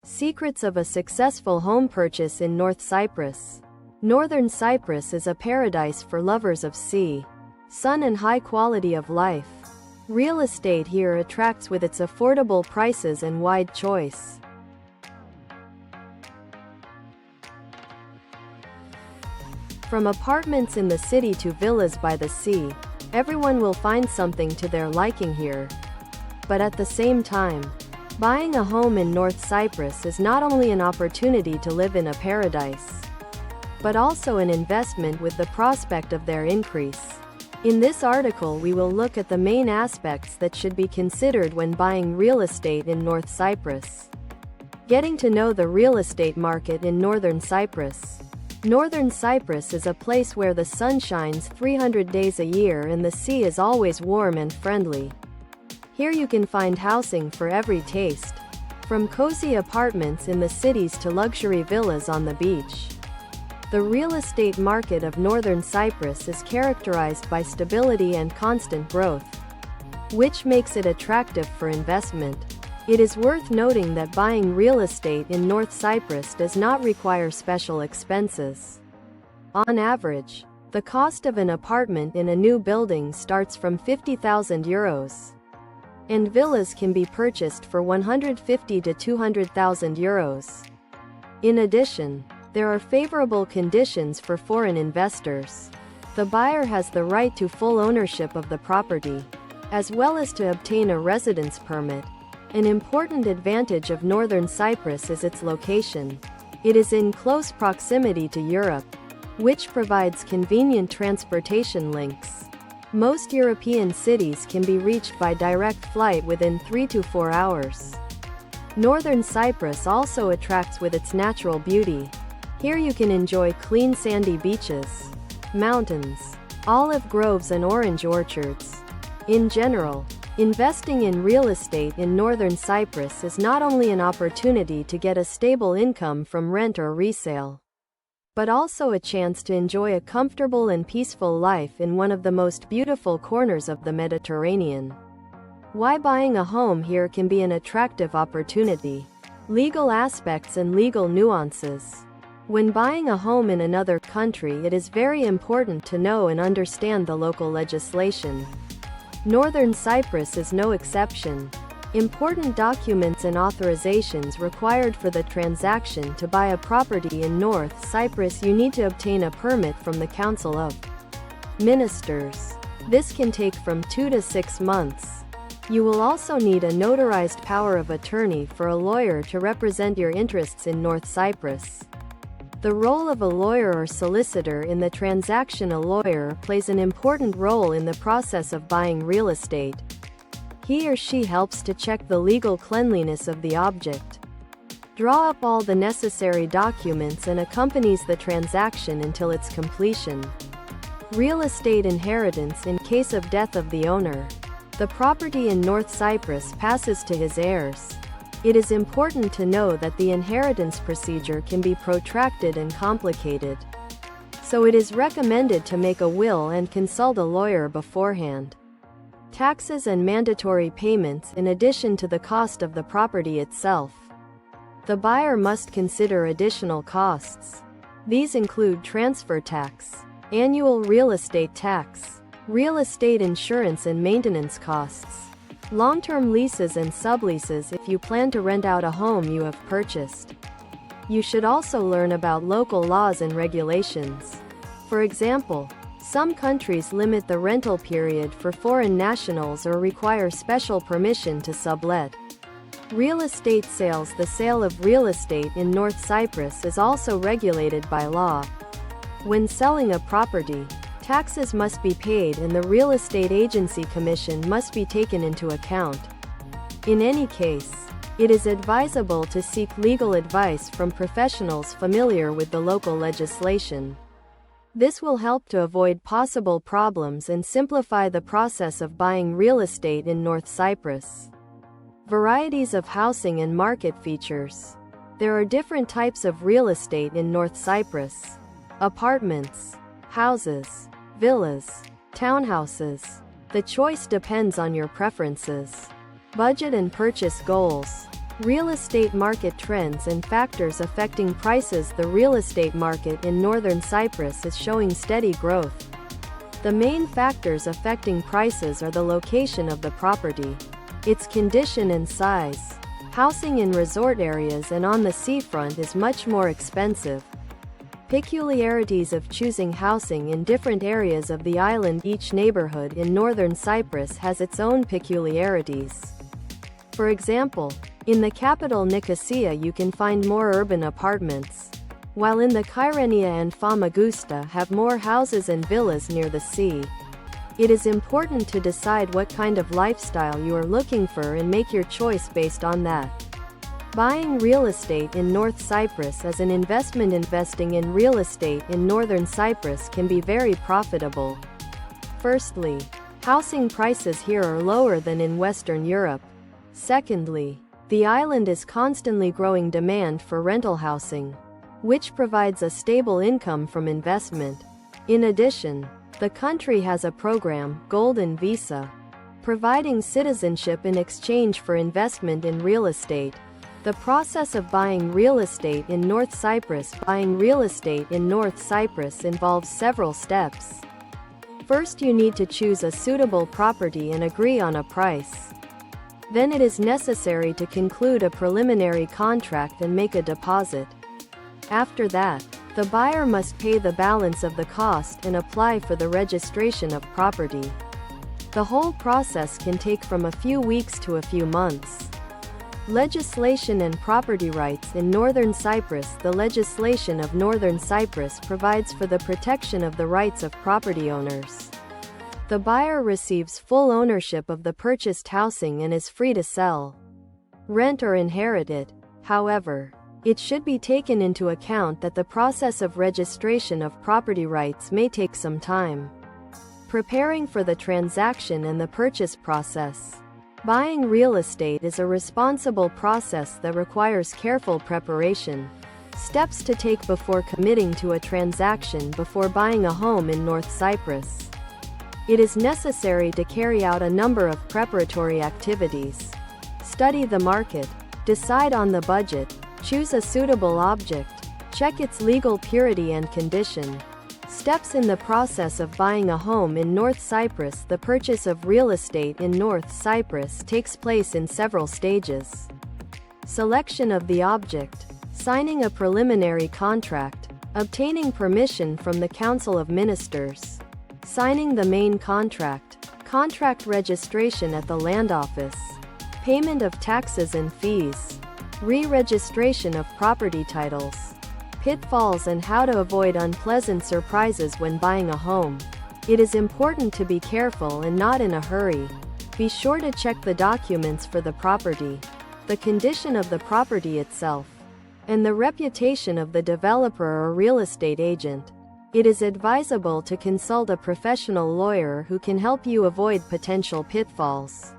Secrets of a successful home purchase in North Cyprus. Northern Cyprus is a paradise for lovers of sea, sun and high quality of life. Real estate here attracts with its affordable prices and wide choice. From apartments in the city to villas by the sea, everyone will find something to their liking here. But at the same time, buying a home in North Cyprus is not only an opportunity to live in a paradise, but also an investment with the prospect of their increase. In this article we will look at the main aspects that should be considered when buying real estate in North Cyprus. Getting to know the real estate market in Northern Cyprus. Northern Cyprus is a place where the sun shines 300 days a year and the sea is always warm and friendly. Here you can find housing for every taste, from cozy apartments in the cities to luxury villas on the beach. The real estate market of Northern Cyprus is characterized by stability and constant growth, which makes it attractive for investment. It is worth noting that buying real estate in North Cyprus does not require special expenses. On average, the cost of an apartment in a new building starts from €50,000. And villas can be purchased for €150,000 to €200,000. In addition, there are favorable conditions for foreign investors. The buyer has the right to full ownership of the property, as well as to obtain a residence permit. An important advantage of Northern Cyprus is its location. It is in close proximity to Europe, which provides convenient transportation links. Most European cities can be reached by direct flight within 3 to 4 hours. Northern Cyprus also attracts with its natural beauty. Here you can enjoy clean sandy beaches, mountains, olive groves and orange orchards. In general, investing in real estate in Northern Cyprus is not only an opportunity to get a stable income from rent or resale, but also a chance to enjoy a comfortable and peaceful life in one of the most beautiful corners of the Mediterranean. Why buying a home here can be an attractive opportunity. Legal aspects and legal nuances. When buying a home in another country, it is very important to know and understand the local legislation. Northern Cyprus is no exception. Important documents and authorizations required for the transaction to buy a property in North Cyprus. You need to obtain a permit from the Council of Ministers. This can take from 2 to 6 months. You will also need a notarized power of attorney for a lawyer to represent your interests in North Cyprus. The role of a lawyer or solicitor in the transaction. A lawyer plays an important role in the process of buying real estate. He or she helps to check the legal cleanliness of the object, draw up all the necessary documents and accompanies the transaction until its completion. Real estate inheritance. In case of death of the owner, the property in North Cyprus passes to his heirs. It is important to know that the inheritance procedure can be protracted and complicated, so it is recommended to make a will and consult a lawyer beforehand. Taxes and mandatory payments. In addition to the cost of the property itself, the buyer must consider additional costs. These include transfer tax, annual real estate tax, real estate insurance and maintenance costs, long-term leases and subleases if you plan to rent out a home you have purchased. You should also learn about local laws and regulations. For example, some countries limit the rental period for foreign nationals or require special permission to sublet. Real estate sales. The sale of real estate in North Cyprus is also regulated by law. When selling a property, taxes must be paid and the real estate agency commission must be taken into account. In any case, it is advisable to seek legal advice from professionals familiar with the local legislation. This will help to avoid possible problems and simplify the process of buying real estate in North Cyprus. Varieties of housing and market features. There are different types of real estate in North Cyprus: apartments, houses, villas, townhouses. The choice depends on your preferences, budget and purchase goals. Real estate market trends and factors affecting prices. The real estate market in northern Cyprus is showing steady growth. The main factors affecting prices are the location of the property, its condition and size. Housing in resort areas and on the seafront is much more expensive. Peculiarities of choosing housing in different areas of the island. Each neighborhood in northern Cyprus has its own peculiarities. For example, in the capital Nicosia you can find more urban apartments, while in the Kyrenia and Famagusta have more houses and villas near the sea. It is important to decide what kind of lifestyle you are looking for and make your choice based on that. Buying real estate in North Cyprus as an investment. Investing in real estate in northern Cyprus can be very profitable. Firstly, housing prices here are lower than in Western Europe. Secondly, the island is constantly growing demand for rental housing, which provides a stable income from investment. In addition, the country has a program, Golden Visa, providing citizenship in exchange for investment in real estate. The process of buying real estate in North Cyprus. Buying real estate in North Cyprus involves several steps. First, you need to choose a suitable property and agree on a price. Then it is necessary to conclude a preliminary contract and make a deposit. After that, the buyer must pay the balance of the cost and apply for the registration of property. The whole process can take from a few weeks to a few months. Legislation and property rights in Northern Cyprus. The legislation of Northern Cyprus provides for the protection of the rights of property owners. The buyer receives full ownership of the purchased housing and is free to sell, rent or inherit it. However, it should be taken into account that the process of registration of property rights may take some time. Preparing for the transaction and the purchase process. Buying real estate is a responsible process that requires careful preparation. Steps to take before committing to a transaction. Before buying a home in North Cyprus, it is necessary to carry out a number of preparatory activities. Study the market, decide on the budget, choose a suitable object, check its legal purity and condition. Steps in the process of buying a home in North Cyprus. The purchase of real estate in North Cyprus takes place in several stages. Selection of the object, signing a preliminary contract, obtaining permission from the Council of Ministers, signing the main contract, contract registration at the land office, payment of taxes and fees, re-registration of property titles. Pitfalls and how to avoid unpleasant surprises when buying a home. It is important to be careful and not in a hurry. Be sure to check the documents for the property, the condition of the property itself, and the reputation of the developer or real estate agent. It is advisable to consult a professional lawyer who can help you avoid potential pitfalls.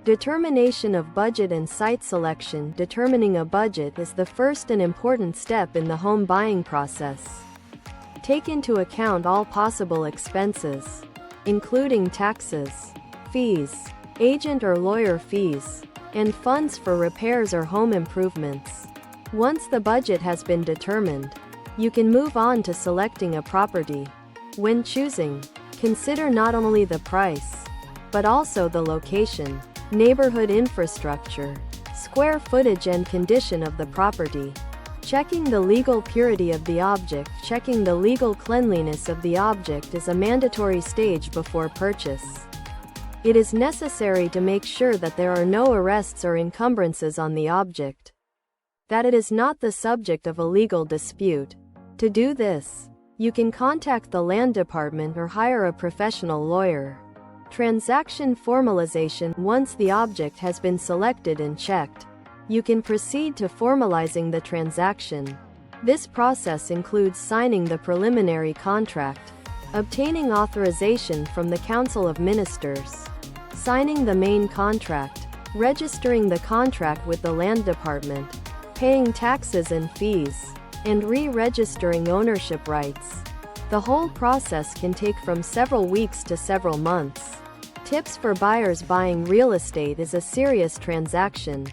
Determination of budget and site selection. Determining a budget is the first and important step in the home buying process. Take into account all possible expenses, including taxes, fees, agent or lawyer fees, and funds for repairs or home improvements. Once the budget has been determined, you can move on to selecting a property. When choosing, consider not only the price, but also the location, neighborhood infrastructure, square footage and condition of the property. Checking the legal purity of the object. Checking the legal cleanliness of the object is a mandatory stage before purchase. It is necessary to make sure that there are no arrests or encumbrances on the object, that it is not the subject of a legal dispute. To do this, you can contact the land department or hire a professional lawyer. Transaction formalization. Once the object has been selected and checked, you can proceed to formalizing the transaction. This process includes signing the preliminary contract, obtaining authorization from the Council of Ministers, signing the main contract, registering the contract with the land department, paying taxes and fees, and re-registering ownership rights. The whole process can take from several weeks to several months. Tips for buyers. Buying real estate is a serious transaction.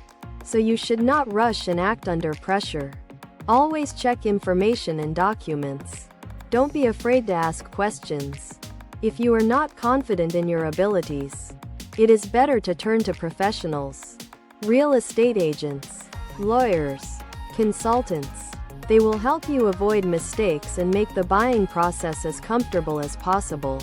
so you should not rush and act under pressure. Always check information and documents. Don't be afraid to ask questions. If you are not confident in your abilities, it is better to turn to professionals. Real estate agents, lawyers, consultants. They will help you avoid mistakes and make the buying process as comfortable as possible.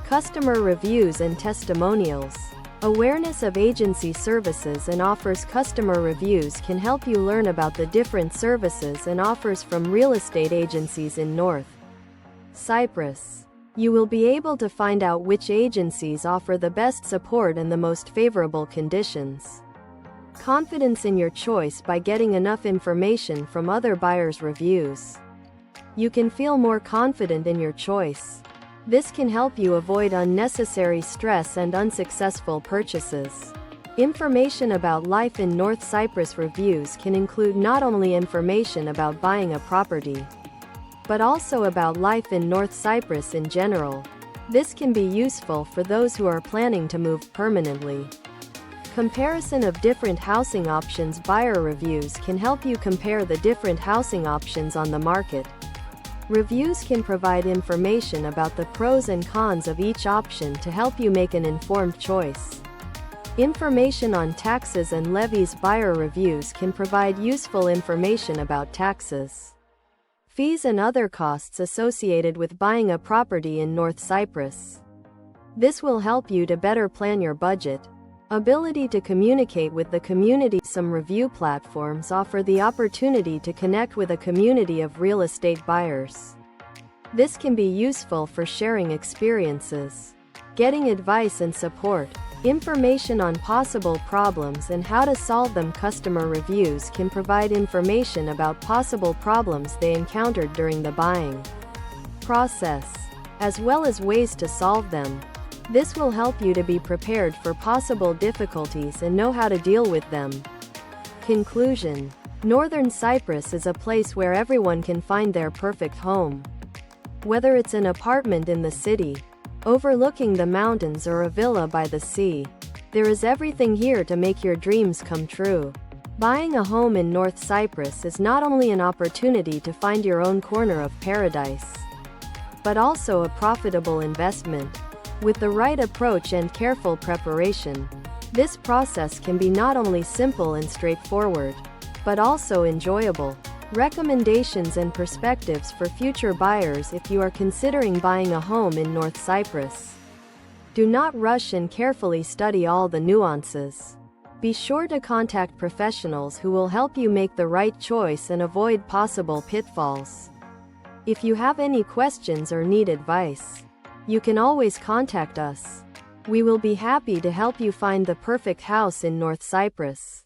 Customer reviews and testimonials. Awareness of agency services and offers. Customer reviews can help you learn about the different services and offers from real estate agencies in North Cyprus. You will be able to find out which agencies offer the best support and the most favorable conditions. Confidence in your choice. By getting enough information from other buyers' reviews, you can feel more confident in your choice. This can help you avoid unnecessary stress and unsuccessful purchases. Information about life in North Cyprus. Reviews can include not only information about buying a property, but also about life in North Cyprus in general. This can be useful for those who are planning to move permanently. Comparison of different housing options. Buyer reviews can help you compare the different housing options on the market. Reviews can provide information about the pros and cons of each option to help you make an informed choice. Information on taxes and levies. Buyer reviews can provide useful information about taxes, fees and other costs associated with buying a property in North Cyprus. This will help you to better plan your budget. Ability to communicate with the community. Some review platforms offer the opportunity to connect with a community of real estate buyers. This can be useful for sharing experiences, getting advice and support. Information on possible problems and how to solve them. Customer reviews can provide information about possible problems they encountered during the buying process, as well as ways to solve them. This will help you to be prepared for possible difficulties and know how to deal with them. Conclusion. Northern Cyprus is a place where everyone can find their perfect home. Whether it's an apartment in the city, overlooking the mountains, or a villa by the sea, there is everything here to make your dreams come true. Buying a home in North Cyprus is not only an opportunity to find your own corner of paradise, but also a profitable investment. With the right approach and careful preparation, this process can be not only simple and straightforward, but also enjoyable. Recommendations and perspectives for future buyers. If you are considering buying a home in North Cyprus, do not rush and carefully study all the nuances. Be sure to contact professionals who will help you make the right choice and avoid possible pitfalls. If you have any questions or need advice, you can always contact us. We will be happy to help you find the perfect house in North Cyprus.